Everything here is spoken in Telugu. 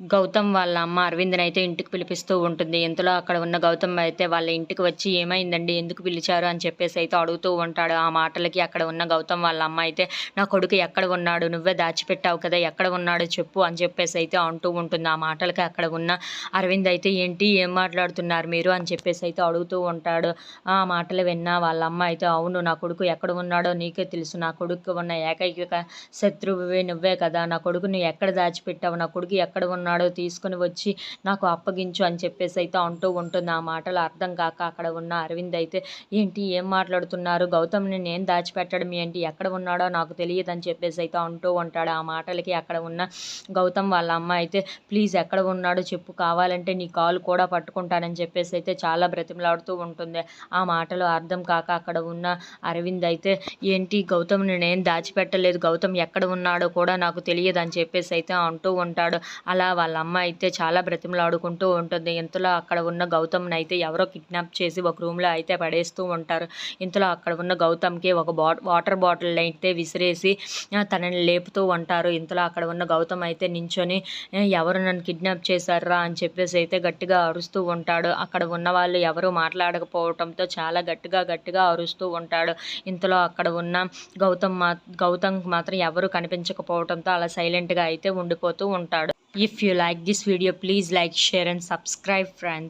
గౌతమ్ వాళ్ళ అమ్మ అరవింద్‌ని అయితే ఇంటికి పిలిపిస్తూ ఉంటుంది. ఇంతలో అక్కడ ఉన్న గౌతమ్ అయితే వాళ్ళ ఇంటికి వచ్చి "ఏమైందండి? ఎందుకు పిలిచారు?" అని చెప్పేసి అయితే అడుగుతూ ఉంటాడు. ఆ మాటలకి అక్కడ ఉన్న గౌతమ్ వాళ్ళ అమ్మ అయితే "నా కొడుకు ఎక్కడ ఉన్నాడు? నువ్వే దాచిపెట్టావు కదా! ఎక్కడ ఉన్నాడో చెప్పు" అని చెప్పేసి అయితే అంటూ ఉంటుంది. ఆ మాటలకి అక్కడ ఉన్న అరవింద్ అయితే "ఏంటి? ఏం మాట్లాడుతున్నారు మీరు?" అని చెప్పేసి అయితే అడుగుతూ ఉంటాడు. ఆ మాటలు విన్న వాళ్ళ అమ్మ అయితే "అవును, నా కొడుకు ఎక్కడ ఉన్నాడో నీకే తెలుసు. నా కొడుక్కి ఉన్న ఏకైక శత్రువువి నువ్వే కదా! నా కొడుకుని ఎక్కడ దాచిపెట్టావు? నా కొడుకు ఎక్కడ ఉన్నాడో తీసుకొని వచ్చి నాకు అప్పగించు" అని చెప్పేసి అయితే అంటూ ఉంటుంది. ఆ మాటలు అర్థం కాక అక్కడ ఉన్న అరవింద్ అయితే "ఏంటి? ఏం మాట్లాడుతున్నారు? గౌతమ్‌ని నేను దాచిపెట్టడం ఏంటి? ఎక్కడ ఉన్నాడో నాకు తెలియదని" చెప్పేసి అయితే అంటూ ఉంటాడు. ఆ మాటలకి అక్కడ ఉన్న గౌతమ్ వాళ్ళ అమ్మ అయితే "ప్లీజ్ ఎక్కడ ఉన్నాడో చెప్పు, కావాలంటే నీ కాలు కూడా పట్టుకుంటానని" చెప్పేసి అయితే చాలా బ్రతిమలాడుతూ ఉంటుంది. ఆ మాటలు అర్థం కాక అక్కడ ఉన్న అరవింద్ అయితే "ఏంటి? గౌతమ్‌ని నేను దాచిపెట్టలేదు. గౌతమ్ ఎక్కడ ఉన్నాడో కూడా నాకు తెలియదని" చెప్పేసి అయితే అంటూ ఉంటాడు. అలా వాళ్ళ అమ్మ అయితే చాలా బ్రతిమలాడుకుంటూ ఉంటుంది. ఇంతలో అక్కడ ఉన్న గౌతమ్‌ని అయితే ఎవరో కిడ్నాప్ చేసి ఒక రూమ్‌లో అయితే పడేస్తూ ఉంటారు. ఇంతలో అక్కడ ఉన్న గౌతమ్‌కి ఒక వాటర్ బాటిల్ అయితే విసిరేసి తనని లేపుతూ ఉంటారు. ఇంతలో అక్కడ ఉన్న గౌతమ్ అయితే నించొని "ఎవరు నన్ను కిడ్నాప్ చేశార్రా" అని చెప్పేసి అయితే గట్టిగా అరుస్తూ ఉంటాడు. అక్కడ ఉన్నవాళ్ళు ఎవరు మాట్లాడకపోవటంతో చాలా గట్టిగా అరుస్తూ ఉంటాడు. ఇంతలో అక్కడ ఉన్న గౌతమ్‌కి మాత్రం ఎవరు కనిపించకపోవటంతో అలా సైలెంట్‌గా అయితే ఉండిపోతూ ఉంటాడు. If you like this video, please like, share and subscribe, friends.